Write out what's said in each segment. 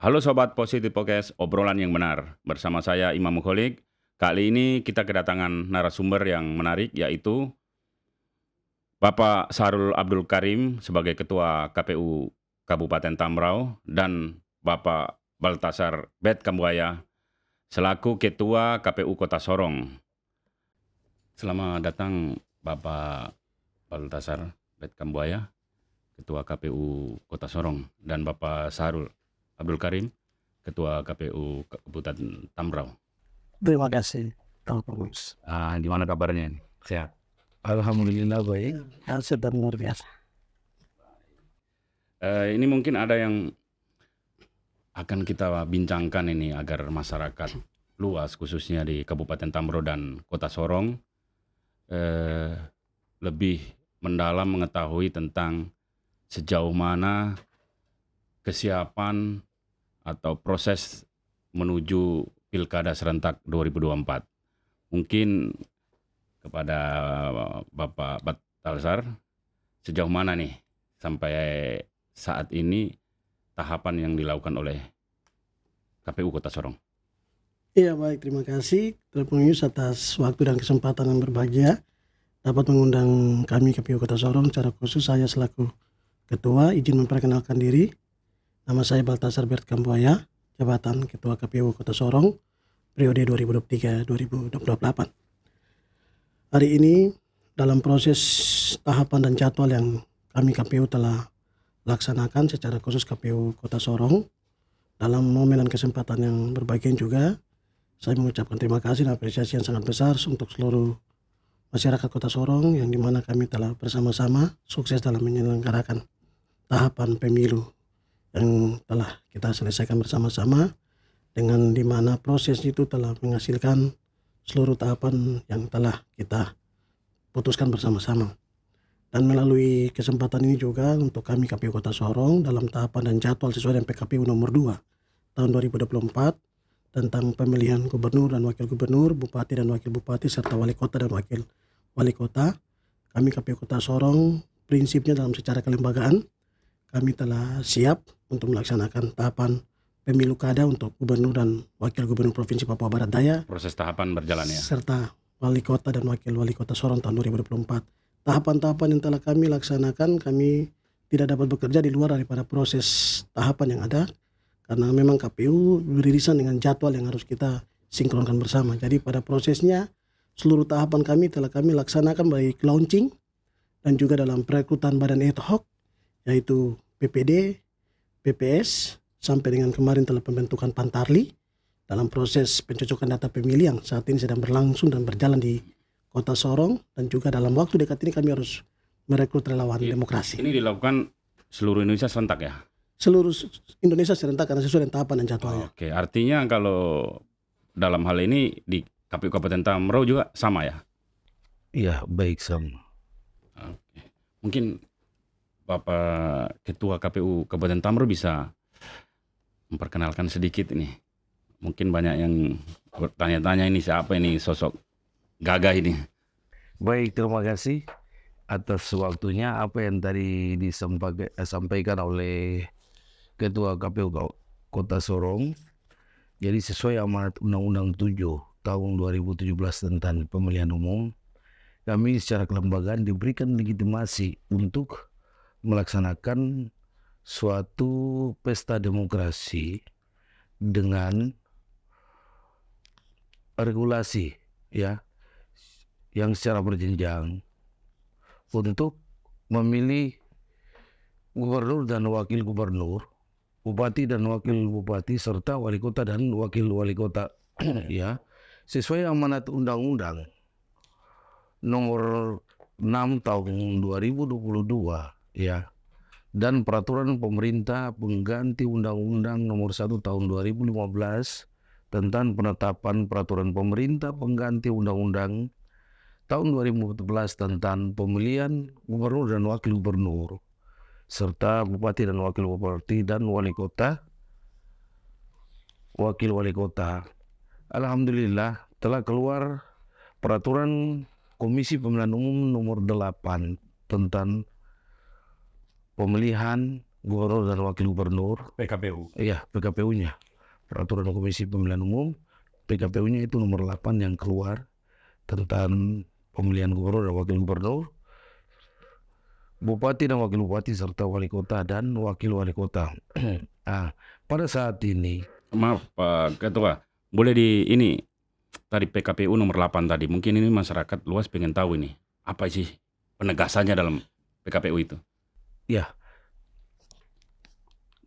Halo Sobat Positif Podcast, obrolan yang benar. Bersama saya Imam Mukholik. Kali ini kita kedatangan narasumber yang menarik, yaitu Bapak Sahrul Abdul Karim sebagai Ketua KPU Kabupaten Tambrau dan Bapak Baltasar Bet Kambuaya selaku Ketua KPU Kota Sorong. Selamat datang Bapak Baltasar Bet Kambuaya, Ketua KPU Kota Sorong, dan Bapak Sahrul Abdul Karim, Ketua KPU Kabupaten Tambrau. Terima kasih, Kang Pengurus. Gimana kabarnya? Sehat? Alhamdulillah baik. Sedang luar biasa. Ini mungkin ada yang akan kita bincangkan ini agar masyarakat luas khususnya di Kabupaten Tambrau dan Kota Sorong lebih mendalam mengetahui tentang sejauh mana kesiapan atau proses menuju Pilkada serentak 2024. Mungkin kepada Bapak Baltasar, sejauh mana nih sampai saat ini tahapan yang dilakukan oleh KPU Kota Sorong? Iya baik, terima kasih Pengurus atas waktu dan kesempatan yang berbahagia dapat mengundang kami KPU Kota Sorong. Secara khusus saya selaku Ketua izin memperkenalkan diri. Nama saya Baltasar Bet Kambuaya, jabatan Ketua KPU Kota Sorong periode 2023-2028. Hari ini dalam proses tahapan dan jadwal yang kami KPU telah laksanakan secara khusus KPU Kota Sorong, dalam momen dan kesempatan yang berbahagia juga saya mengucapkan terima kasih dan apresiasi yang sangat besar untuk seluruh masyarakat Kota Sorong yang dimana kami telah bersama-sama sukses dalam menyelenggarakan tahapan pemilu yang telah kita selesaikan bersama-sama, dengan dimana proses itu telah menghasilkan seluruh tahapan yang telah kita putuskan bersama-sama. Dan melalui kesempatan ini juga untuk kami KPU Kota Sorong dalam tahapan dan jadwal sesuai dengan PKPU nomor 2 tahun 2024 tentang pemilihan gubernur dan wakil gubernur, bupati dan wakil bupati, serta wali kota dan wakil wali kota. Kami KPU Kota Sorong prinsipnya dalam secara kelembagaan kami telah siap untuk melaksanakan tahapan pemilu kada untuk gubernur dan wakil gubernur Provinsi Papua Barat Daya. Proses tahapan berjalan ya? Serta wali kota dan wakil wali kota Sorong tahun 2024. Tahapan-tahapan yang telah kami laksanakan, kami tidak dapat bekerja di luar daripada proses tahapan yang ada, karena memang KPU beririsan dengan jadwal yang harus kita sinkronkan bersama. Jadi pada prosesnya seluruh tahapan kami telah kami laksanakan baik launching dan juga dalam perekrutan badan ad hoc, yaitu PPD, PPS, sampai dengan kemarin telah pembentukan Pantarli dalam proses pencocokan data pemilih yang saat ini sedang berlangsung dan berjalan di Kota Sorong, dan juga dalam waktu dekat ini kami harus merekrut relawan demokrasi. Ini dilakukan seluruh Indonesia serentak ya? Seluruh Indonesia serentak karena sesuai dengan tahapan dan jadwalnya. Oke, artinya kalau dalam hal ini di KPU Kabupaten Tambrau juga sama ya? Iya, baik sama. Oke. Mungkin Bapak Ketua KPU Kabupaten Tambrau bisa memperkenalkan sedikit ini. Mungkin banyak yang bertanya-tanya ini siapa ini sosok gagah ini. Baik, terima kasih atas waktunya. Apa yang tadi disampaikan oleh Ketua KPU Kota Sorong, jadi sesuai amanat Undang-Undang 7 tahun 2017 tentang pemilihan umum, kami secara kelembagaan diberikan legitimasi untuk melaksanakan suatu pesta demokrasi dengan regulasi ya yang secara berjenjang untuk memilih gubernur dan wakil gubernur, bupati dan wakil bupati, serta wali kota dan wakil wali kota ya, sesuai amanat Undang-Undang nomor 6 tahun 2022 ya, dan peraturan pemerintah pengganti Undang-Undang nomor 1 tahun 2015 tentang penetapan peraturan pemerintah pengganti Undang-Undang tahun 2014 tentang pemilihan gubernur dan wakil gubernur, serta bupati dan wakil bupati dan wali kota, wakil wali kota. Alhamdulillah telah keluar peraturan Komisi Pemilihan Umum nomor 8 tentang pemilihan gubernur dan wakil gubernur. PKPU. Iya, PKPU-nya. Peraturan Komisi Pemilihan Umum, PKPU-nya itu nomor 8 yang keluar tentang pemilihan gubernur dan wakil gubernur, bupati dan wakil bupati, serta wali kota dan wakil wali kota. Pada saat ini, Maaf Pak Ketua, boleh ini tadi PKPU nomor 8 tadi, mungkin ini masyarakat luas pengen tahu ini, apa sih penegasannya dalam PKPU itu? ya,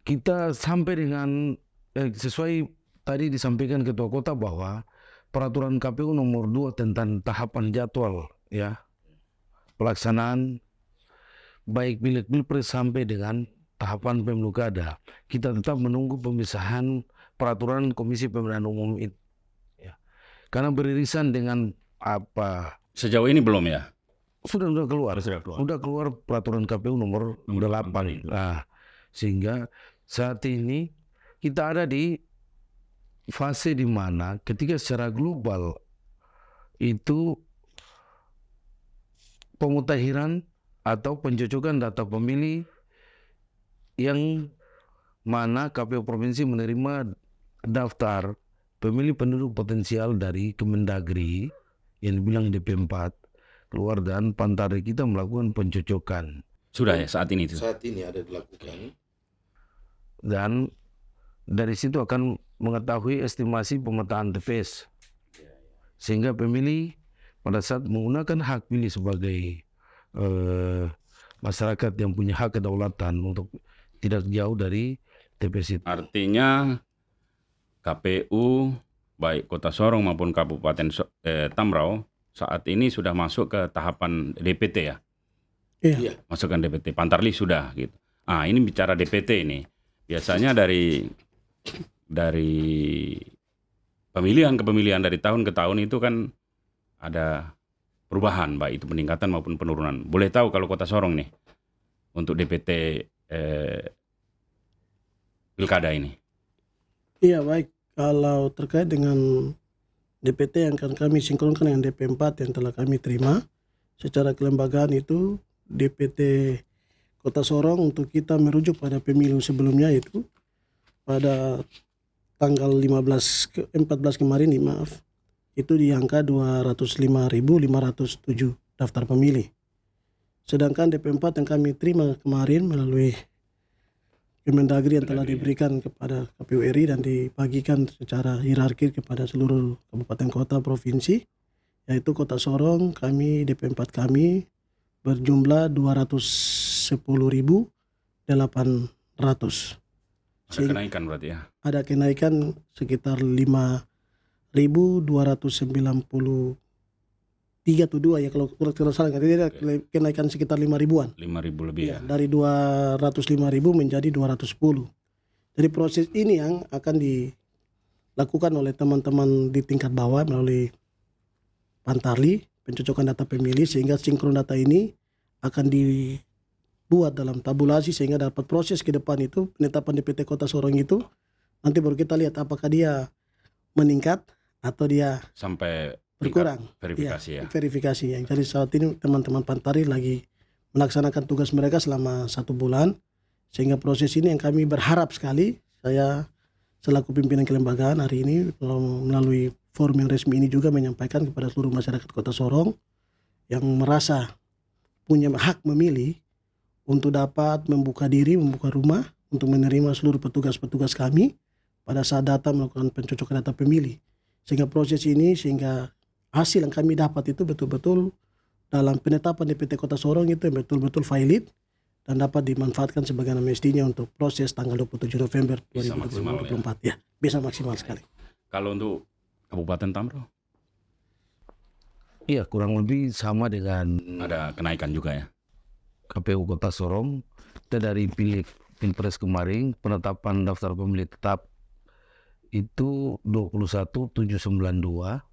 kita sampai dengan sesuai tadi disampaikan Ketua Kota bahwa peraturan KPU nomor 2 tentang tahapan jadwal pelaksanaan baik pileg pilpres sampai dengan tahapan pemilu kada, kita tetap menunggu pemisahan peraturan Komisi Pemilihan Umum itu. Karena beririsan dengan Sejauh ini belum ya? sudah keluar peraturan KPU nomor 8. Sehingga saat ini kita ada di fase di mana ketika secara global itu pemutahiran atau pencocokan data pemilih yang mana KPU provinsi menerima daftar pemilih penduduk potensial dari Kemendagri yang dibilang DP4 keluar, dan Pantari kita melakukan pencocokan. Sudah ya saat ini itu? Saat ini ada dilakukan. Dan dari situ akan mengetahui estimasi pemetaan TPS. Sehingga pemilih pada saat menggunakan hak pilih sebagai masyarakat yang punya hak kedaulatan untuk tidak jauh dari TPS itu. Artinya KPU baik Kota Sorong maupun Kabupaten Tamrau saat ini sudah masuk ke tahapan DPT ya? Iya. Masukkan DPT, Pantarli sudah gitu. Ini bicara DPT ini. Biasanya dari pemilihan ke pemilihan dari tahun ke tahun itu kan ada perubahan, baik itu peningkatan maupun penurunan. Boleh tahu kalau Kota Sorong nih untuk DPT pilkada ini? Iya, baik. Kalau terkait dengan DPT yang akan kami sinkronkan dengan DP4 yang telah kami terima secara kelembagaan itu, DPT Kota Sorong untuk kita merujuk pada pemilu sebelumnya itu pada tanggal 14 kemarin itu di angka 205.507 daftar pemilih. Sedangkan DP4 yang kami terima kemarin melalui Kemendagri yang telah diberikan kepada KPU RI dan dibagikan secara hierarki kepada seluruh kabupaten kota provinsi, yaitu Kota Sorong kami DP4 kami berjumlah 210.800. Ada kenaikan berarti ya? Ada kenaikan sekitar 5.293 atau 2 ya kalau salah, ada kenaikan sekitar 5.000-an. 5.000 lebih ya? Dari 205.000 menjadi 210. Jadi proses ini yang akan dilakukan oleh teman-teman di tingkat bawah melalui Pantarli, pencocokan data pemilih, sehingga sinkron data ini akan dibuat dalam tabulasi sehingga dapat proses ke depan itu penetapan DPT Kota Sorong itu nanti baru kita lihat apakah dia meningkat atau dia sampai berkurang. Verifikasi ya. Verifikasi. Jadi saat ini teman-teman Pantari lagi melaksanakan tugas mereka selama 1 bulan, sehingga proses ini yang kami berharap sekali, saya selaku pimpinan kelembagaan hari ini melalui forum yang resmi ini juga menyampaikan kepada seluruh masyarakat Kota Sorong yang merasa punya hak memilih untuk dapat membuka diri, membuka rumah untuk menerima seluruh petugas-petugas kami pada saat datang melakukan pencocokan data pemilih. Sehingga proses ini, sehingga hasil yang kami dapat itu betul-betul dalam penetapan DPT Kota Sorong itu betul-betul valid dan dapat dimanfaatkan sebagaimana mestinya untuk proses tanggal 27 November 2024 ya. Bisa maksimal sekali. Kalau untuk Kabupaten Tamrau? Iya, kurang lebih sama dengan ada kenaikan juga ya? KPU Kota Sorong. Kita dari Pilpres kemarin penetapan daftar pemilih tetap itu 21.792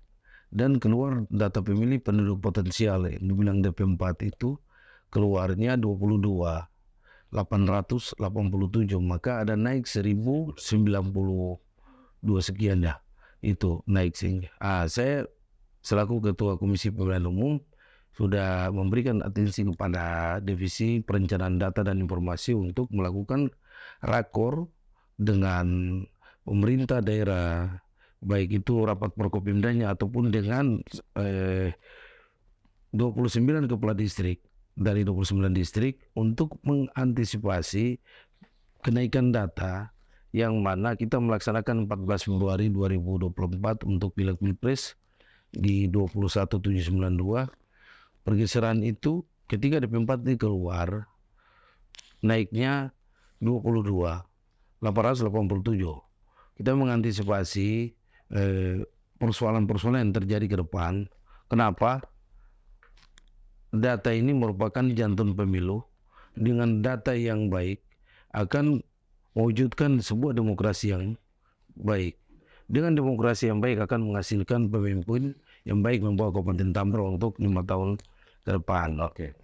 dan keluar data pemilih penduduk potensial yang dibilang DP4 itu keluarnya 22.887, maka ada naik 1.092 sekian itu naik sehingga saya selaku Ketua Komisi Pemilihan Umum sudah memberikan atensi kepada Divisi Perencanaan Data dan Informasi untuk melakukan rakor dengan pemerintah daerah, baik itu rapat Prokopimdanya ataupun dengan 29 kepala distrik dari 29 distrik untuk mengantisipasi kenaikan data yang mana kita melaksanakan 14 Februari 2024 untuk Pileg Pilpres di 21792. Pergeseran itu ketika DP4 ini keluar naiknya 887. Kita mengantisipasi persoalan-persoalan yang terjadi ke depan. Kenapa? Data ini merupakan jantung pemilu. Dengan data yang baik akan mewujudkan sebuah demokrasi yang baik. Dengan demokrasi yang baik akan menghasilkan pemimpin yang baik membawa Kabupaten Tambrau untuk 5 tahun ke depan. Oke.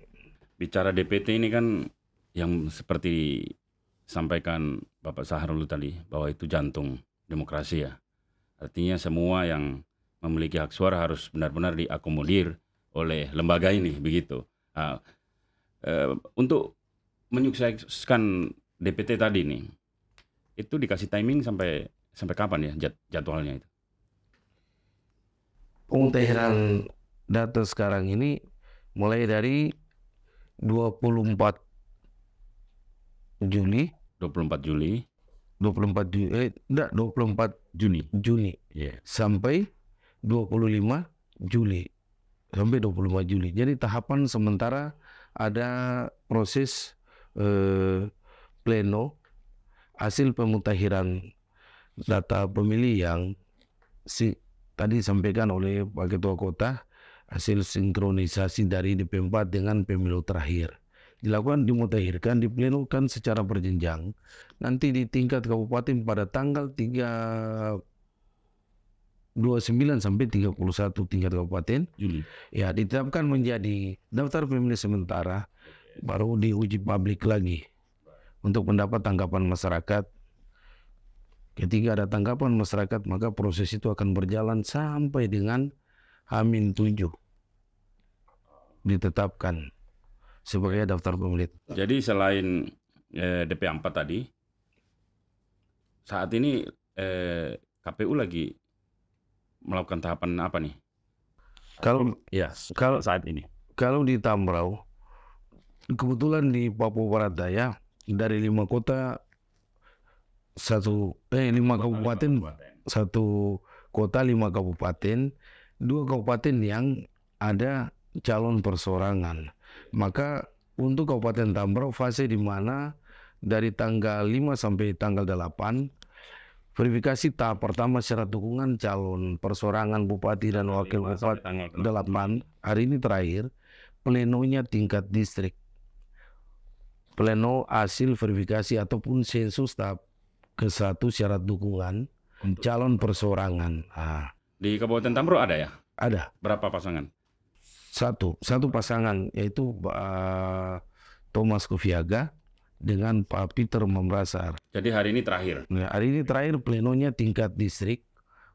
Bicara DPT ini kan yang seperti sampaikan Bapak Sahrul tadi, bahwa itu jantung demokrasi ya. Artinya semua yang memiliki hak suara harus benar-benar diakomodir oleh lembaga ini, begitu. Nah, untuk menyukseskan DPT tadi nih, itu dikasih timing sampai kapan ya jadwalnya itu? Pemutahiran data sekarang ini mulai dari 24 Juli 24 Juli 24 Juni. Juni sampai 25 Juli sampai 25 Juli. Jadi tahapan sementara ada proses pleno hasil pemutahiran data pemilih yang tadi disampaikan oleh Pak Ketua Kota, hasil sinkronisasi dari DP4 dengan pemilu terakhir. Dilakukan, dimutakhirkan, diplenokan secara berjenjang. Nanti di tingkat kabupaten pada tanggal 29 sampai 31 tingkat kabupaten Juli. Ya, ditetapkan menjadi daftar pemilih sementara, baru diuji publik lagi untuk mendapat tanggapan masyarakat. Ketika ada tanggapan masyarakat, maka proses itu akan berjalan sampai dengan H-7 ditetapkan sebagai daftar pemilih. Jadi selain DP4 tadi, saat ini KPU lagi melakukan tahapan apa nih? Kalau Saat ini. Kalau di Tambrau, kebetulan di Papua Barat Daya dari 5 kota 5 kabupaten, 1 kota 5 kabupaten, 2 kabupaten yang ada calon persorangan. Maka untuk Kabupaten Tambrau fase di mana dari tanggal 5 sampai tanggal 8 verifikasi tahap pertama syarat dukungan calon persorangan bupati dan wakil bupati 8 hari ini terakhir. Plenonya tingkat distrik, pleno hasil verifikasi ataupun sensus tahap ke-1 syarat dukungan calon persorangan. Di Kabupaten Tambrau ada ya? Ada Berapa pasangan? satu pasangan, yaitu Thomas Kufiaga dengan Pak Peter Mamrasar. Jadi hari ini terakhir. Nah, hari ini terakhir plenonya tingkat distrik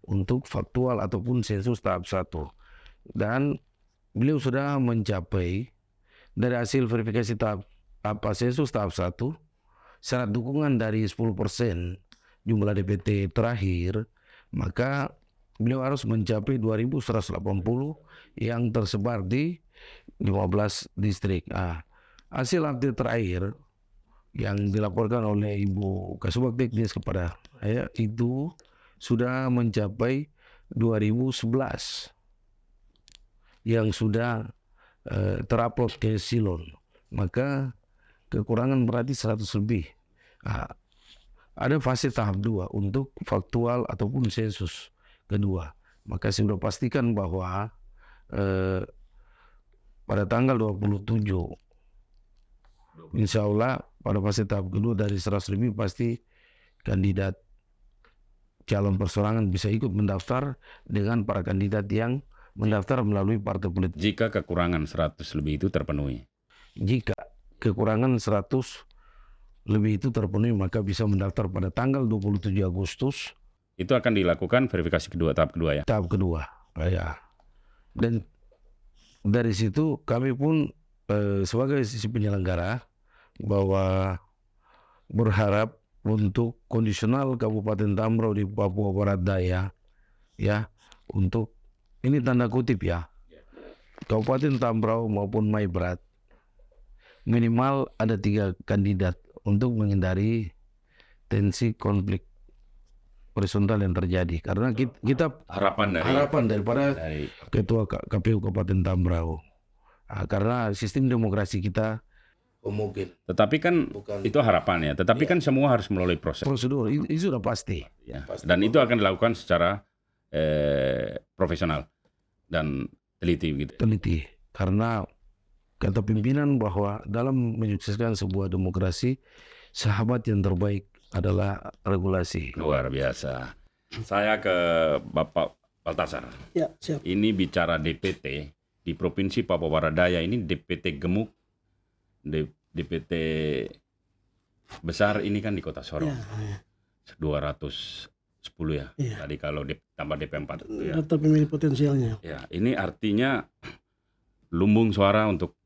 untuk faktual ataupun sensus tahap 1. Dan beliau sudah mencapai dari hasil verifikasi tahap sensus tahap 1, syarat dukungan dari 10% jumlah DPT terakhir, maka beliau harus mencapai 2.180 yang tersebar di 15 distrik. Hasil update terakhir yang dilaporkan oleh Ibu Kasubag Teknis kepada saya itu sudah mencapai 2011 yang sudah terupload ke Silon. Maka kekurangan berarti 100 lebih. Ada fase tahap 2 untuk faktual ataupun sensus kedua. Maka saya sudah pastikan bahwa pada tanggal 27 insya Allah pada fase tahap kedua dari 100 lebih pasti kandidat calon persorangan bisa ikut mendaftar dengan para kandidat yang mendaftar melalui partai politik. Jika kekurangan 100 lebih itu terpenuhi. Jika kekurangan 100 lebih itu terpenuhi, maka bisa mendaftar pada tanggal 27 Agustus. Itu akan dilakukan verifikasi kedua, tahap kedua ya? Tahap kedua, ya. Dan Dari situ kami pun sebagai sisi penyelenggara bahwa berharap untuk kondisional Kabupaten Tambrau di Papua Barat Daya, ya, untuk ini tanda kutip ya, Kabupaten Tambrau maupun Maibrat minimal ada 3 kandidat untuk menghindari tensi konflik horizontal yang terjadi, karena kita Harapan daripada dari Ketua KPU Kabupaten Tambrau. Karena sistem demokrasi kita mungkin Tetapi kan bukan itu harapan ya. Tetapi kan semua harus melalui proses. prosedur itu sudah pasti. Ya. Dan itu akan dilakukan secara profesional dan teliti gitu. Teliti, karena kata pimpinan bahwa dalam menyukseskan sebuah demokrasi, sahabat yang terbaik adalah regulasi. Luar biasa. Saya ke Bapak Baltasar. Ya, siap. Ini bicara DPT di Provinsi Papua Barat Daya, ini DPT gemuk, DPT besar ini kan di Kota Sorong. Ya, 210 ya. Iya. Tadi kalau tambah DP4 itu ya. daftar pemilih potensialnya. Ya, ini artinya lumbung suara untuk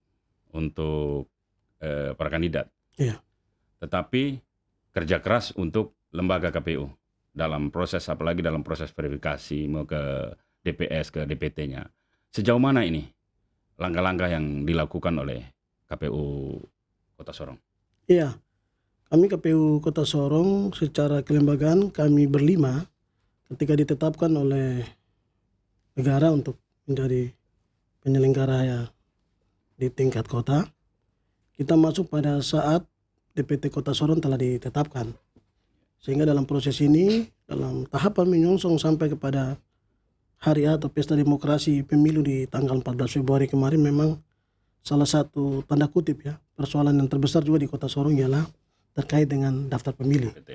para kandidat. Iya. Tetapi kerja keras untuk lembaga KPU dalam proses, apalagi dalam proses verifikasi mau ke DPS, ke DPT-nya. Sejauh mana ini langkah-langkah yang dilakukan oleh KPU Kota Sorong? Iya, kami KPU Kota Sorong secara kelembagaan kami berlima ketika ditetapkan oleh negara untuk menjadi penyelenggara ya di tingkat kota. Kita masuk pada saat DPT Kota Sorong telah ditetapkan. Sehingga dalam proses ini, dalam tahapan menyongsong sampai kepada hari atau pesta demokrasi pemilu di tanggal 14 Februari kemarin, memang salah satu tanda kutip ya, persoalan yang terbesar juga di Kota Sorong ialah terkait dengan daftar pemilih. DPT.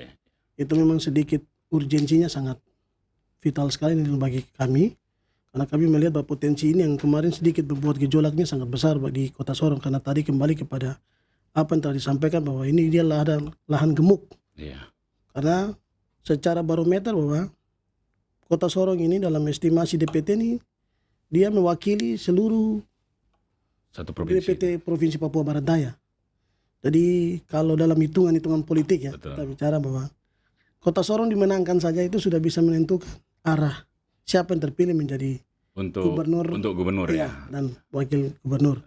Itu memang sedikit urgensinya sangat vital sekali bagi kami, karena kami melihat bahwa potensi ini yang kemarin sedikit membuat gejolaknya sangat besar di Kota Sorong, karena tadi kembali kepada apa yang telah disampaikan bahwa ini dia lahan gemuk. Iya. Karena secara barometer bahwa Kota Sorong ini dalam estimasi DPT ini dia mewakili seluruh Satu provinsi. DPT Provinsi Papua Barat Daya. Jadi kalau dalam hitungan politik ya, Betul. kita bicara bahwa Kota Sorong dimenangkan saja itu sudah bisa menentukan arah siapa yang terpilih menjadi Untuk gubernur iya, ya. dan wakil gubernur.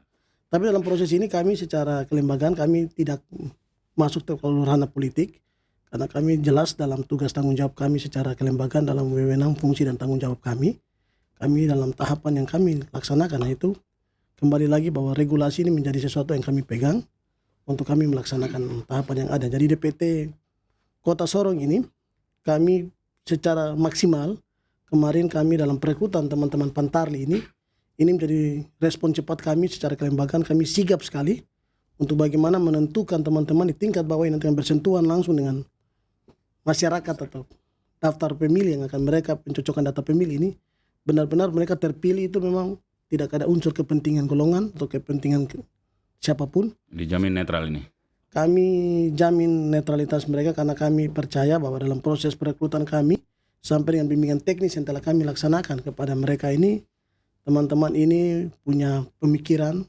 Tapi dalam proses ini kami secara kelembagaan kami tidak masuk ke ranah politik, karena kami jelas dalam tugas tanggung jawab kami secara kelembagaan dalam wewenang, fungsi dan tanggung jawab kami. Kami dalam tahapan yang kami laksanakan, itu kembali lagi bahwa regulasi ini menjadi sesuatu yang kami pegang untuk kami melaksanakan tahapan yang ada. Jadi DPT Kota Sorong ini kami secara maksimal kemarin kami dalam perekrutan teman-teman Pantarli ini menjadi respon cepat kami secara kelembagaan. Kami sigap sekali untuk bagaimana menentukan teman-teman di tingkat bawah yang nanti akan bersentuhan langsung dengan masyarakat atau daftar pemilih yang akan mereka pencocokan data pemilih ini benar-benar mereka terpilih itu memang tidak ada unsur kepentingan golongan atau kepentingan siapapun. Dijamin netral ini. Kami jamin netralitas mereka karena kami percaya bahwa dalam proses perekrutan kami sampai dengan bimbingan teknis yang telah kami laksanakan kepada mereka ini, teman-teman ini punya pemikiran,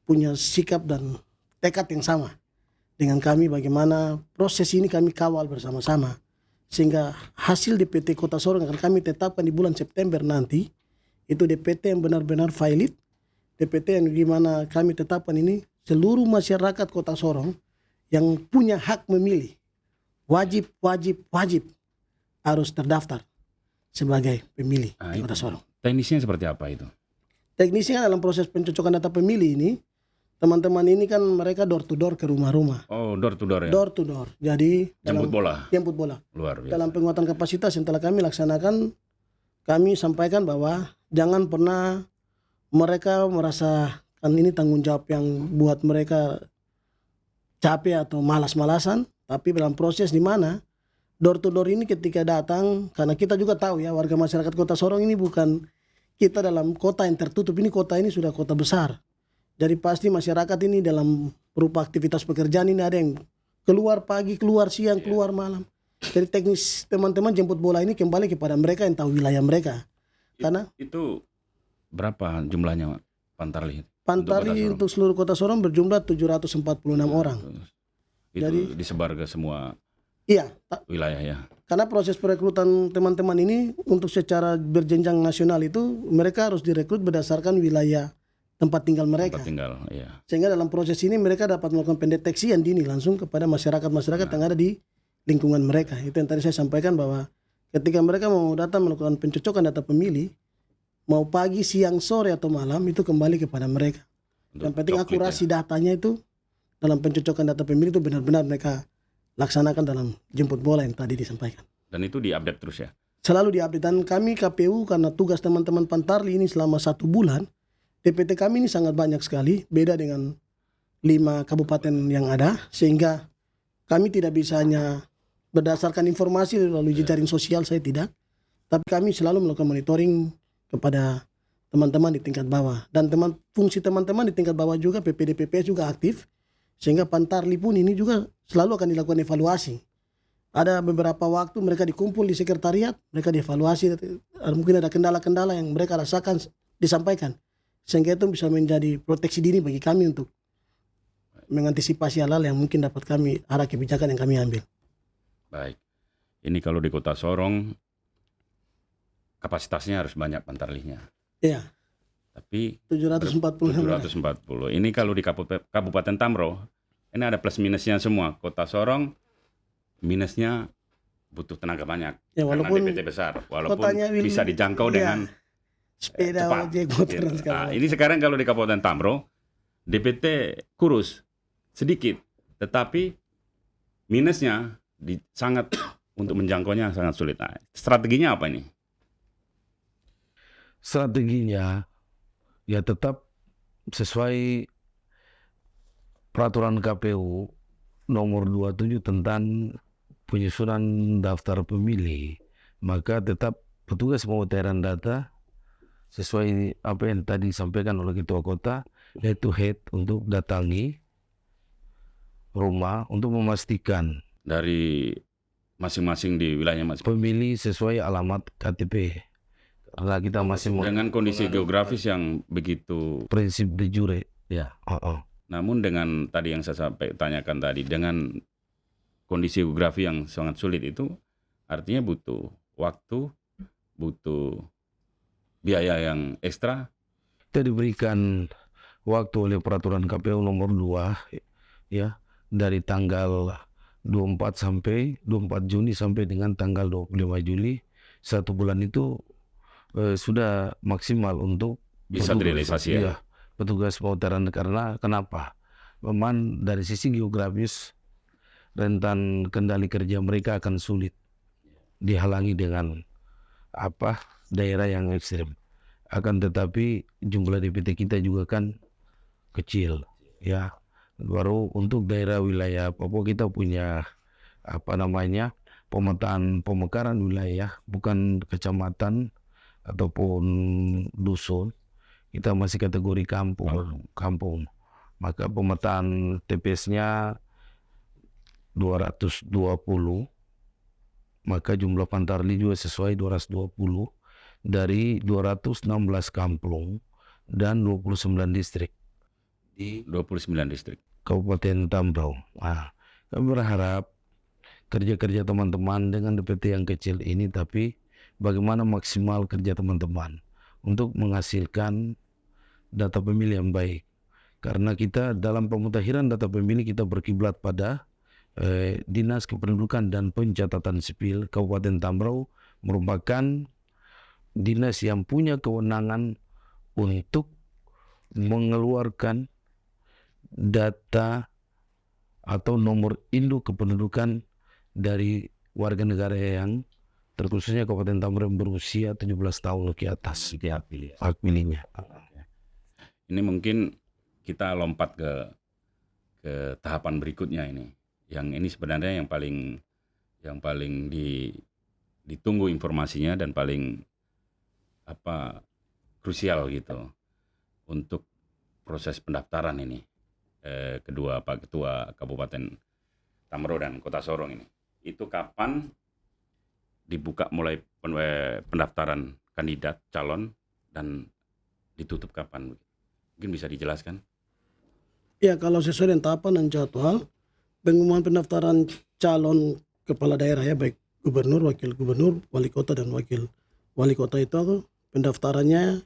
punya sikap dan tekad yang sama dengan kami, bagaimana proses ini kami kawal bersama-sama sehingga hasil DPT Kota Sorong akan kami tetapkan di bulan September nanti. Itu DPT yang benar-benar valid, DPT yang gimana kami tetapkan ini seluruh masyarakat Kota Sorong yang punya hak memilih wajib harus terdaftar sebagai pemilih di Kota Sorong. Teknisnya seperti apa itu? Teknisnya dalam proses pencocokan data pemilih ini, teman-teman ini kan mereka door to door ke rumah-rumah. Oh, door to door ya? Door to door. Jadi Jemput jemput bola. Luar biasa. Dalam penguatan kapasitas yang telah kami laksanakan, kami sampaikan bahwa jangan pernah mereka merasakan ini tanggung jawab yang buat mereka capek atau malas-malasan, tapi dalam proses di mana door to door ini ketika datang, karena kita juga tahu ya warga masyarakat Kota Sorong ini bukan kita dalam kota yang tertutup, ini kota ini sudah kota besar. Jadi pasti masyarakat ini dalam berupa aktivitas pekerjaan ini ada yang keluar pagi, keluar siang, keluar malam. Jadi teknis teman-teman jemput bola ini kembali kepada mereka yang tahu wilayah mereka. Karena itu berapa jumlahnya, Pak? Pantarlih Pantarlih Sorong. untuk seluruh Kota Sorong berjumlah 746 orang. Itu Jadi- disebar ke semua Iya, wilayah ya. karena proses perekrutan teman-teman ini untuk secara berjenjang nasional itu mereka harus direkrut berdasarkan wilayah tempat tinggal mereka. Tempat tinggal, ya. Sehingga dalam proses ini mereka dapat melakukan pendeteksian dini langsung kepada masyarakat-masyarakat yang ada di lingkungan mereka. Itu yang tadi saya sampaikan bahwa ketika mereka mau datang melakukan pencocokan data pemilih, mau pagi, siang, sore atau malam itu kembali kepada mereka. Yang penting Untuk akurasi datanya itu dalam pencocokan data pemilih itu benar-benar mereka laksanakan dalam jemput bola yang tadi disampaikan. Dan itu diupdate terus ya. Selalu diupdate, dan kami KPU karena tugas teman-teman Pantarlih ini selama 1 bulan, DPT kami ini sangat banyak sekali, beda dengan 5 kabupaten yang ada, sehingga kami tidak bisa hanya berdasarkan informasi lalu jejaring sosial, saya tidak, tapi kami selalu melakukan monitoring kepada teman-teman di tingkat bawah, dan fungsi teman-teman di tingkat bawah juga PPD PPS juga aktif, sehingga Pantarlih pun ini juga selalu akan dilakukan evaluasi. Ada beberapa waktu mereka dikumpul di sekretariat, mereka dievaluasi, mungkin ada kendala-kendala yang mereka rasakan disampaikan, sehingga itu bisa menjadi proteksi dini bagi kami untuk mengantisipasi hal-hal yang mungkin dapat kami arah kebijakan yang kami ambil. Baik. Ini kalau di Kota Sorong kapasitasnya harus banyak Pantarlihnya. Iya, Tapi 740. 740. Ini kalau di Kabupaten Tamro, ini ada plus minusnya semua. Kota Sorong minusnya butuh tenaga banyak. Ya, walaupun karena DPT besar, walaupun kotanya bisa dijangkau ya, dengan sepeda, cepat. ojek, motor Gitu. dan segala Nah, macam. ini sekarang kalau di Kabupaten Tamro, DPT kurus sedikit, tetapi minusnya sangat untuk menjangkaunya sangat sulit. Nah, strateginya apa ini? Strateginya ya tetap sesuai peraturan KPU nomor 27 tentang penyusunan daftar pemilih, maka tetap petugas pemutahiran data sesuai apa yang tadi disampaikan oleh Ketua Kota, head to head untuk datangi rumah untuk memastikan Dari masing-masing di wilayah masing. pemilih sesuai alamat KTP. Karena kita masih Dengan kondisi geografis yang begitu, prinsip de jure. Ya. namun dengan tadi yang saya tanyakan tadi, dengan kondisi geografi yang sangat sulit itu, artinya butuh waktu, butuh biaya yang ekstra. Kita diberikan waktu oleh peraturan KPU nomor 2 ya, dari tanggal 24 Juni sampai dengan tanggal 25 Juli. 1 bulan itu sudah maksimal untuk Bisa direalisasi ya? Iya, petugas pemutahiran. Karena kenapa? Memang dari sisi geografis rentan kendali kerja mereka akan sulit dihalangi dengan daerah yang ekstrem. Akan tetapi jumlah DPT kita juga kan kecil ya. Baru untuk daerah wilayah Papua kita punya pemetaan pemekaran wilayah, bukan kecamatan ataupun dusun. Kita masih kategori kampung. Maka pemetaan TPS-nya 220, maka jumlah Pantarlih juga sesuai 220 dari 216 kampung dan 29 distrik di 29 distrik. Kabupaten Tambrau. Nah, kami berharap kerja-kerja teman-teman dengan DPT yang kecil ini, tapi bagaimana maksimal kerja teman-teman untuk menghasilkan data pemilih yang baik. Karena kita dalam pemutahiran data pemilih kita berkiblat pada Dinas Kependudukan dan Pencatatan Sipil Kabupaten Tambrau merupakan dinas yang punya kewenangan untuk mengeluarkan data atau nomor induk kependudukan dari warga negara yang terkhususnya Kabupaten Tambrau yang berusia 17 tahun ke atas hak pilihnya. Ini mungkin kita lompat ke tahapan berikutnya ini. Yang ini sebenarnya yang paling ditunggu informasinya dan paling krusial gitu untuk proses pendaftaran ini. Kedua Pak Ketua Kabupaten Tambrau dan Kota Sorong ini. Itu kapan dibuka mulai pendaftaran kandidat calon dan ditutup kapan? Mungkin bisa dijelaskan? Ya, kalau sesuai dengan tahapan dan jadwal, pengumuman pendaftaran calon kepala daerah ya, baik gubernur, wakil gubernur, wali kota dan wakil wali kota itu pendaftarannya,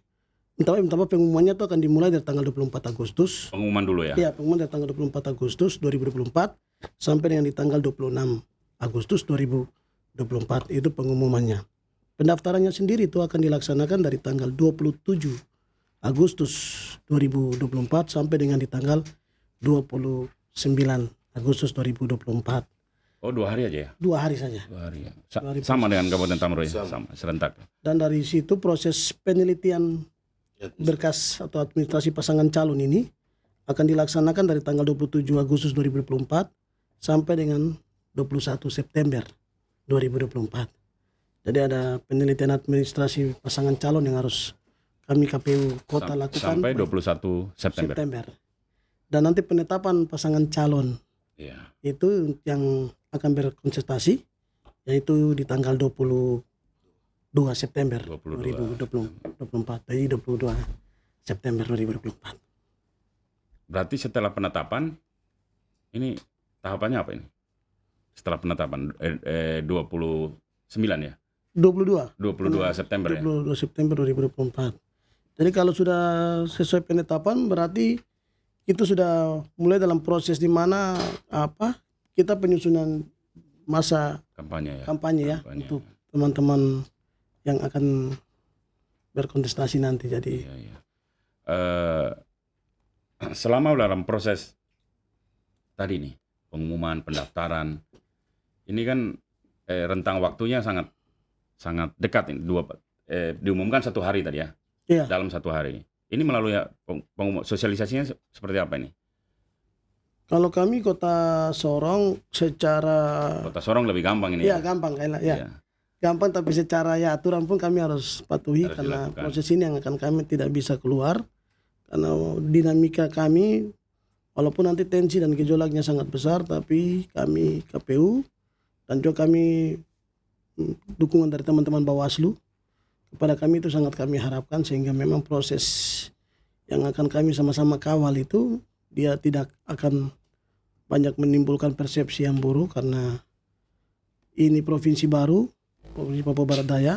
minta maaf, pengumumannya itu akan dimulai dari tanggal 24 Agustus. Pengumuman dulu ya? Ya, pengumuman dari tanggal 24 Agustus 2024 sampai dengan di tanggal 26 Agustus 2024 itu pengumumannya. Pendaftarannya sendiri itu akan dilaksanakan dari tanggal 27 Agustus 2024 sampai dengan di tanggal 29 Agustus 2024. Oh, 2 hari aja ya? 2 hari saja. 2 hari ya. 2 hari Sama dengan Kabupaten Tamro ya? Sama. Sama, serentak. Dan dari situ proses penelitian berkas atau administrasi pasangan calon ini akan dilaksanakan dari tanggal 27 Agustus 2024 sampai dengan 21 September 2024. Jadi ada penelitian administrasi pasangan calon yang harus kami KPU Kota lakukan Sampai 21 September. Dan nanti penetapan pasangan calon Iya. itu yang akan berkontestasi yaitu di tanggal 22 September 2024. Jadi 22 September 2024. Berarti setelah penetapan, ini tahapannya apa ini? Setelah penetapan 29 ya? 22 September ya? 22 September 2024. Jadi kalau sudah sesuai penetapan berarti itu sudah mulai dalam proses di mana kita penyusunan masa Kampanye ya? kampanye ya Kampanye. untuk teman-teman yang akan berkontestasi nanti. Jadi Iya, iya. Selama dalam proses tadi nih, pengumuman, pendaftaran, ini kan rentang waktunya sangat dekat ini, diumumkan 1 hari tadi ya? Iya. Dalam 1 hari. Ini melalui sosialisasinya seperti apa ini? kalau kami Kota Sorong secara Kota Sorong lebih gampang ini ya ya? gampang kayaknya ya. Iya. Gampang, tapi secara ya aturan pun kami harus patuhi Harus karena dilakukan. proses ini yang akan kami tidak bisa keluar karena dinamika kami walaupun nanti tensi dan gejolaknya sangat besar, tapi kami KPU dan juga kami dukungan dari teman-teman Bawaslu kepada kami itu sangat kami harapkan sehingga memang proses yang akan kami sama-sama kawal itu dia tidak akan banyak menimbulkan persepsi yang buruk karena ini provinsi baru, Provinsi Papua Barat Daya,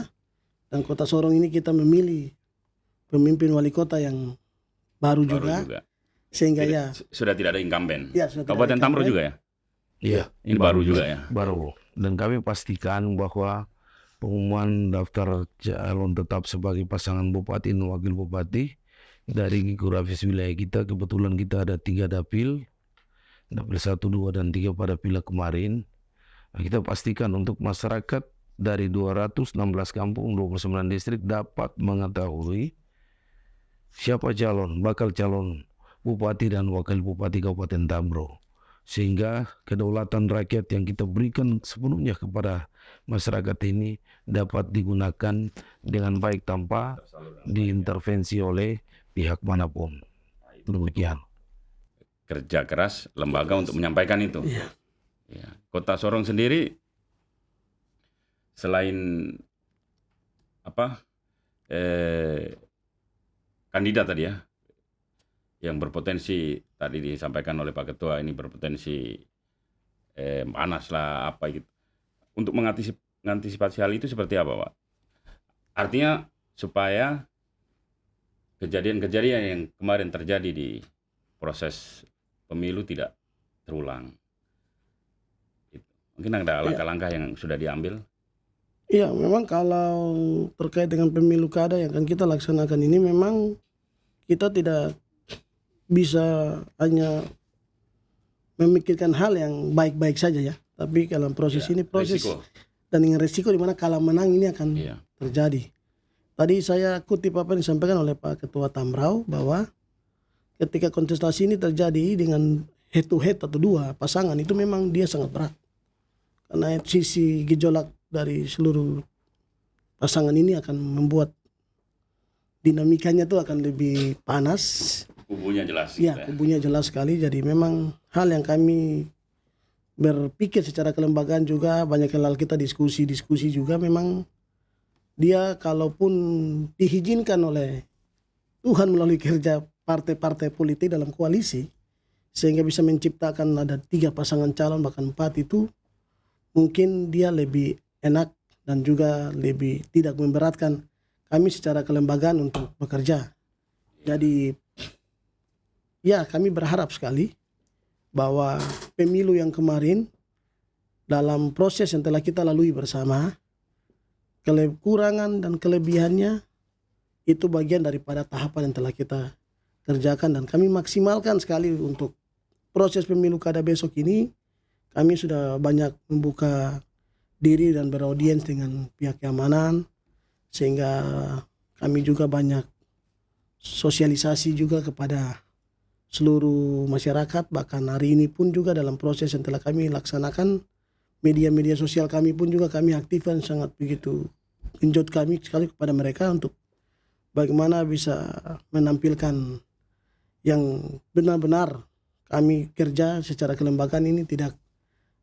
dan Kota Sorong ini kita memilih pemimpin wali kota yang baru juga. Sehingga Sudah tidak ada incumbent. ya sudah tidak Kabupaten ada Tamro incumbent. juga ya? Iya. Ini baru juga ya? Baru. Dan kami pastikan bahwa pengumuman daftar calon tetap sebagai pasangan bupati dan wakil bupati dari geografis wilayah kita, kebetulan kita ada 3 dapil 1, 2, dan 3 pada pileg kemarin. Nah, kita pastikan untuk masyarakat dari 216 kampung, 29 distrik dapat mengetahui siapa bakal calon bupati dan wakil bupati Kabupaten Tamro. Sehingga kedaulatan rakyat yang kita berikan sepenuhnya kepada masyarakat ini dapat digunakan dengan baik tanpa diintervensi oleh pihak manapun. Demikian. Kerja keras lembaga untuk menyampaikan itu. Iya. Ya. Kota Sorong sendiri selain kandidat tadi ya yang berpotensi tadi disampaikan oleh Pak Ketua ini berpotensi panas lah apa gitu. Untuk mengantisipasi hal itu seperti apa, Pak? Artinya supaya kejadian-kejadian yang kemarin terjadi di proses pemilu tidak terulang. Mungkin ada langkah-langkah yang sudah diambil. Iya, memang kalau terkait dengan pemilu kada yang akan kita laksanakan ini memang kita tidak bisa hanya memikirkan hal yang baik-baik saja ya. Tapi dalam proses ini proses Risiko. dan dengan resiko di mana kalah menang ini akan Iya. terjadi. Tadi saya kutip apa yang disampaikan oleh Pak Ketua Tamrau bahwa ketika kontestasi ini terjadi dengan head to head atau 2 pasangan itu memang dia sangat berat. Karena sisi gejolak dari seluruh pasangan ini akan membuat dinamikanya itu akan lebih panas. Kubunya jelas. Ya, kubunya jelas sekali. Jadi memang hal yang kami berpikir secara kelembagaan juga banyak hal kita diskusi juga memang dia kalaupun diizinkan oleh Tuhan melalui kerja partai-partai politik dalam koalisi sehingga bisa menciptakan ada 3 pasangan calon bahkan 4, itu mungkin dia lebih enak dan juga lebih tidak memberatkan kami secara kelembagaan untuk bekerja. Jadi ya, kami berharap sekali bahwa pemilu yang kemarin dalam proses yang telah kita lalui bersama, kekurangan dan kelebihannya itu bagian daripada tahapan yang telah kita kerjakan, dan kami maksimalkan sekali untuk proses pemilu kada besok ini. Kami sudah banyak membuka diri dan beraudiens dengan pihak keamanan, sehingga kami juga banyak sosialisasi juga kepada seluruh masyarakat. Bahkan hari ini pun juga dalam proses yang telah kami laksanakan, media-media sosial kami pun juga kami aktifkan, sangat begitu genjot kami sekali kepada mereka untuk bagaimana bisa menampilkan yang benar-benar kami kerja secara kelembagaan ini tidak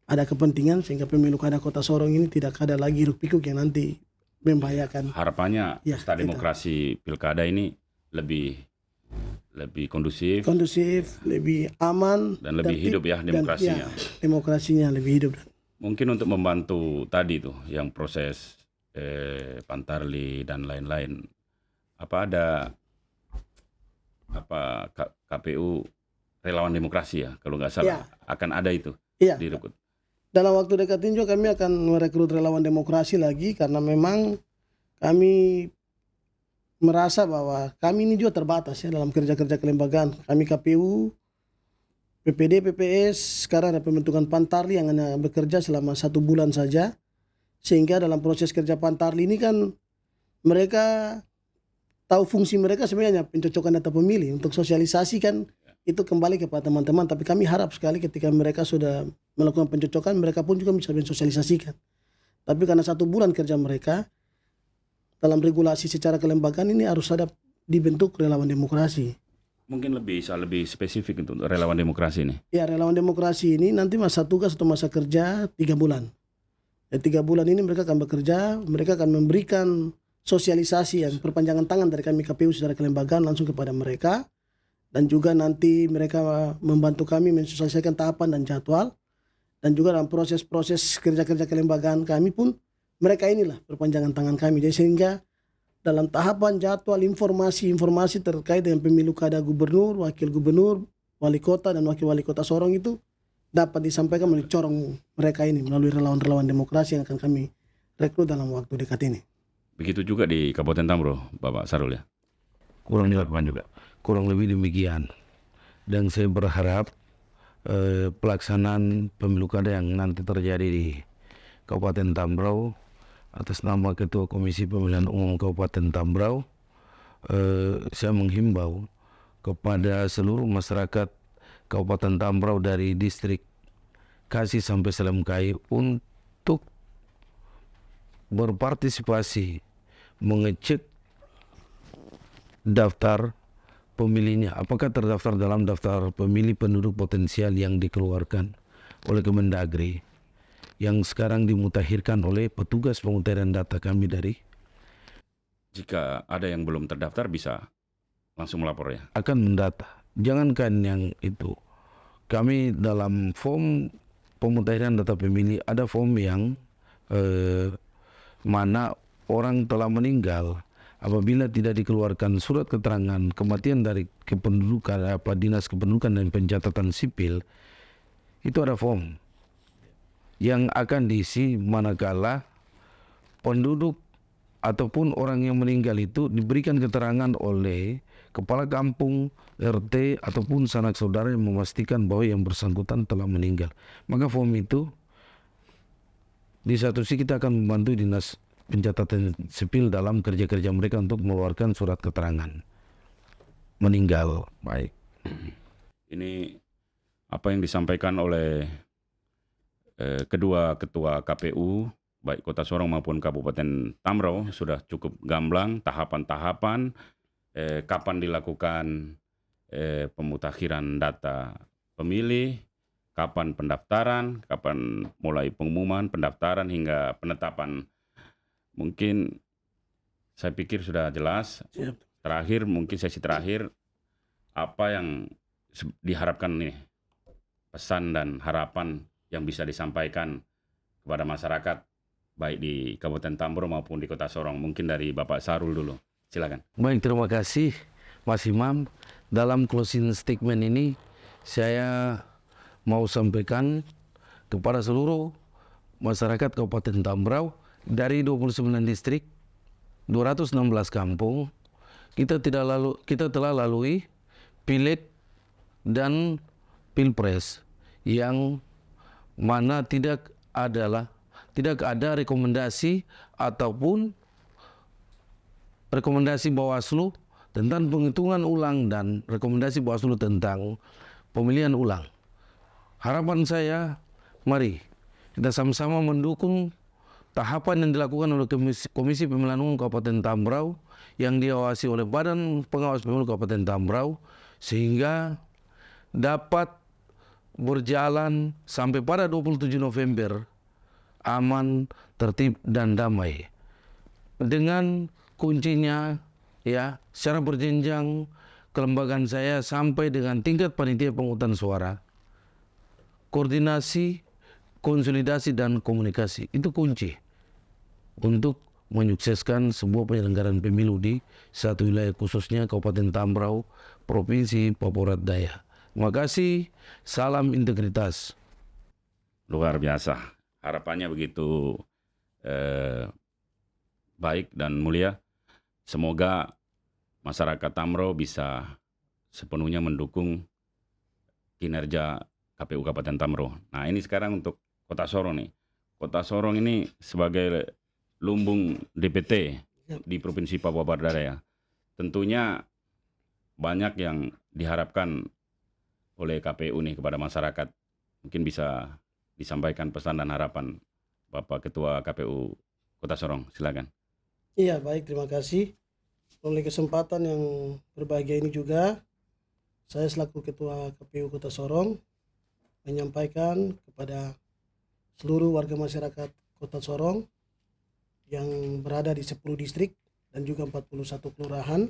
ada kepentingan, sehingga pemilu kada Kota Sorong ini tidak ada lagi hiruk-pikuk yang nanti membahayakan. Harapannya Ya, pesta kita demokrasi pilkada ini lebih kondusif lebih aman dan lebih tertib, hidup ya dan demokrasinya. Demokrasinya lebih hidup. Mungkin untuk membantu tadi tuh yang proses Pantarli dan lain-lain, apa KPU relawan demokrasi ya kalau nggak salah, akan ada itu Iya. direkrut. Dalam waktu dekat ini juga kami akan merekrut relawan demokrasi lagi, karena memang kami merasa bahwa kami ini juga terbatas ya dalam kerja-kerja kelembagaan. Kami KPU, PPD, PPS, sekarang ada pembentukan Pantarli yang hanya bekerja selama 1 bulan saja. Sehingga dalam proses kerja Pantarli ini kan mereka tahu fungsi mereka sebenarnya pencocokan data pemilih. Untuk sosialisasi kan itu kembali kepada teman-teman, tapi kami harap sekali ketika mereka sudah melakukan pencocokan, mereka pun juga bisa mensosialisasikan. Tapi karena 1 bulan kerja mereka, dalam regulasi secara kelembagaan ini harus ada dibentuk relawan demokrasi. Mungkin bisa lebih spesifik untuk relawan demokrasi ini. Ya, relawan demokrasi ini nanti masa tugas atau masa kerja 3 bulan. 3 bulan ini mereka akan bekerja, mereka akan memberikan sosialisasi yang perpanjangan tangan dari kami KPU secara kelembagaan langsung kepada mereka. Dan juga nanti mereka membantu kami mensosialisasikan tahapan dan jadwal. Dan juga dalam proses-proses kerja-kerja kelembagaan kami pun, mereka inilah perpanjangan tangan kami. Jadi sehingga dalam tahapan jadwal informasi-informasi terkait dengan pemilu kada gubernur, wakil gubernur, wali kota dan wakil wali kota Sorong itu dapat disampaikan melalui corong mereka ini, melalui relawan-relawan demokrasi yang akan kami rekrut dalam waktu dekat ini. Begitu juga di Kabupaten Tambro, Bapak Sarul ya. Kurang dilakukan juga. Kurang lebih demikian. Dan saya berharap pelaksanaan pemilu kada yang nanti terjadi di Kabupaten Tambrau atas nama Ketua Komisi Pemilihan Umum Kabupaten Tambrau, saya menghimbau kepada seluruh masyarakat Kabupaten Tambrau dari distrik Kasih sampai Selemkai untuk berpartisipasi mengecek daftar pemilihnya, apakah terdaftar dalam daftar pemilih penduduk potensial yang dikeluarkan oleh Kemendagri, yang sekarang dimutakhirkan oleh petugas pemutahiran data kami dari. Jika ada yang belum terdaftar bisa langsung melapor ya. Akan mendata. Jangankan yang itu. Kami dalam form pemutahiran data pemilih ada form yang mana orang telah meninggal apabila tidak dikeluarkan surat keterangan kematian dari kependudukan Dinas Kependudukan dan Pencatatan Sipil, itu ada form yang akan diisi manakala penduduk ataupun orang yang meninggal itu diberikan keterangan oleh kepala kampung, RT ataupun sanak saudara yang memastikan bahwa yang bersangkutan telah meninggal. Maka form itu di satu sisi kita akan membantu Dinas Pencatatan Sipil dalam kerja-kerja mereka untuk mengeluarkan surat keterangan meninggal. Baik. Ini apa yang disampaikan oleh kedua ketua KPU baik Kota Sorong maupun Kabupaten Tambrau sudah cukup gamblang tahapan-tahapan, kapan dilakukan pemutakhiran data pemilih, kapan pendaftaran, kapan mulai pengumuman, pendaftaran hingga penetapan. Mungkin saya pikir sudah jelas. Siap. Terakhir, mungkin sesi terakhir, apa yang diharapkan nih, pesan dan harapan yang bisa disampaikan kepada masyarakat baik di Kabupaten Tambro maupun di Kota Sorong. Mungkin dari Bapak Sarul dulu. Silakan. Baik, terima kasih Mas Imam. Dalam closing statement ini saya mau sampaikan kepada seluruh masyarakat Kabupaten Tambrau dari 29 distrik, 216 kampung, kita telah lalui pileg dan pilpres yang mana tidak ada rekomendasi ataupun rekomendasi Bawaslu tentang penghitungan ulang dan rekomendasi Bawaslu tentang pemilihan ulang. Harapan saya, mari kita sama-sama mendukung tahapan yang dilakukan oleh Komisi Pemilihan Umum Kabupaten Tambrau yang diawasi oleh Badan Pengawas Pemilu Kabupaten Tambrau sehingga dapat berjalan sampai pada 27 November aman, tertib dan damai. Dengan kuncinya ya secara berjenjang kelembagaan saya sampai dengan tingkat panitia pemungutan suara. Koordinasi, konsolidasi dan komunikasi itu kunci untuk menyukseskan sebuah penyelenggaraan pemilu di satu wilayah khususnya Kabupaten Tambrau, Provinsi Papua Barat Daya. Terima kasih, salam integritas. Luar biasa. Harapannya begitu baik dan mulia. Semoga masyarakat Tambrau bisa sepenuhnya mendukung kinerja KPU Kabupaten Tambrau. Nah, ini sekarang untuk Kota Sorong nih. Kota Sorong ini sebagai lumbung DPT di Provinsi Papua Barat Daya. Tentunya banyak yang diharapkan oleh KPU nih kepada masyarakat. Mungkin bisa disampaikan pesan dan harapan Bapak Ketua KPU Kota Sorong. Silakan. Iya, baik, terima kasih. Oleh kesempatan yang berbahagia ini juga, saya selaku Ketua KPU Kota Sorong menyampaikan kepada seluruh warga masyarakat Kota Sorong yang berada di 10 distrik dan juga 41 kelurahan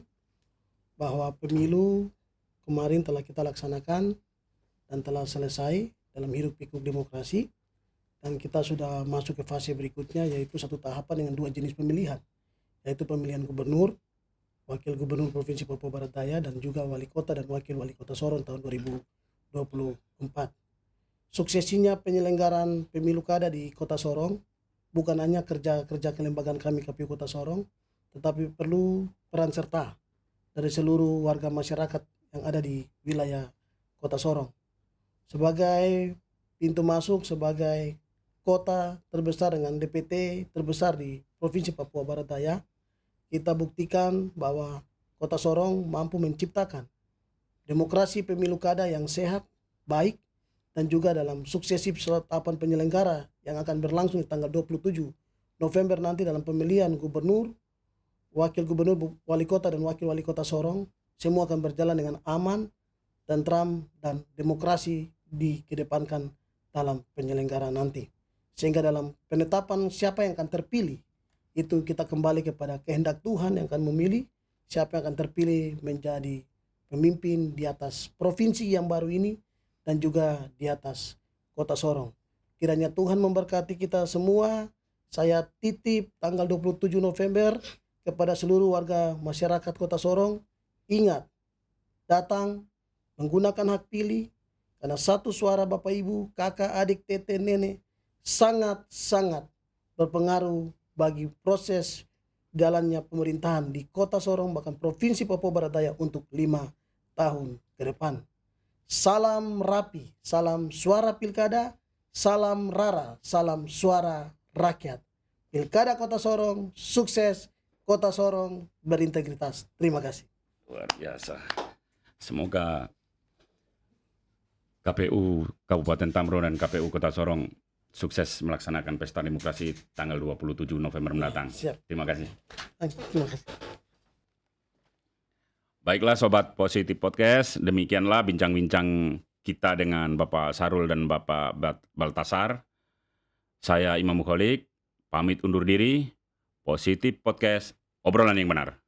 bahwa pemilu kemarin telah kita laksanakan dan telah selesai dalam hiruk pikuk demokrasi, dan kita sudah masuk ke fase berikutnya, yaitu satu tahapan dengan 2 jenis pemilihan, yaitu pemilihan gubernur, wakil gubernur Provinsi Papua Barat Daya, dan juga wali kota dan wakil wali kota Sorong tahun 2024. Suksesinya penyelenggaraan pemilu kada di Kota Sorong bukan hanya kerja kelembagaan kami KPU Kota Sorong, tetapi perlu peran serta dari seluruh warga masyarakat yang ada di wilayah Kota Sorong. Sebagai pintu masuk, sebagai kota terbesar dengan DPT terbesar di Provinsi Papua Barat Daya, kita buktikan bahwa Kota Sorong mampu menciptakan demokrasi pemilu kada yang sehat, baik, dan juga dalam suksesif tahapan penyelenggara yang akan berlangsung di tanggal 27 November nanti dalam pemilihan gubernur, wakil gubernur, wali kota dan wakil wali kota Sorong, semua akan berjalan dengan aman, tentram, dan demokrasi dikedepankan dalam penyelenggaraan nanti. Sehingga dalam penetapan siapa yang akan terpilih, itu kita kembali kepada kehendak Tuhan yang akan memilih siapa yang akan terpilih menjadi pemimpin di atas provinsi yang baru ini dan juga di atas Kota Sorong. Kiranya Tuhan memberkati kita semua. Saya titip tanggal 27 November kepada seluruh warga masyarakat Kota Sorong. Ingat, datang menggunakan hak pilih, karena satu suara Bapak Ibu, kakak, adik, tete, nenek sangat-sangat berpengaruh bagi proses jalannya pemerintahan di Kota Sorong bahkan Provinsi Papua Barat Daya untuk 5 tahun ke depan. Salam rapi, salam suara pilkada, salam rara, salam suara rakyat. Pilkada Kota Sorong sukses, Kota Sorong berintegritas. Terima kasih. Luar biasa. Semoga KPU Kabupaten Tambrau dan KPU Kota Sorong sukses melaksanakan pesta demokrasi tanggal 27 November mendatang. Siap. Terima kasih. Terima kasih. Baiklah Sobat Positif Podcast, demikianlah bincang-bincang kita dengan Bapak Sarul dan Bapak Baltasar. Saya Imam Mukholik, pamit undur diri. Positif Podcast, obrolan yang benar.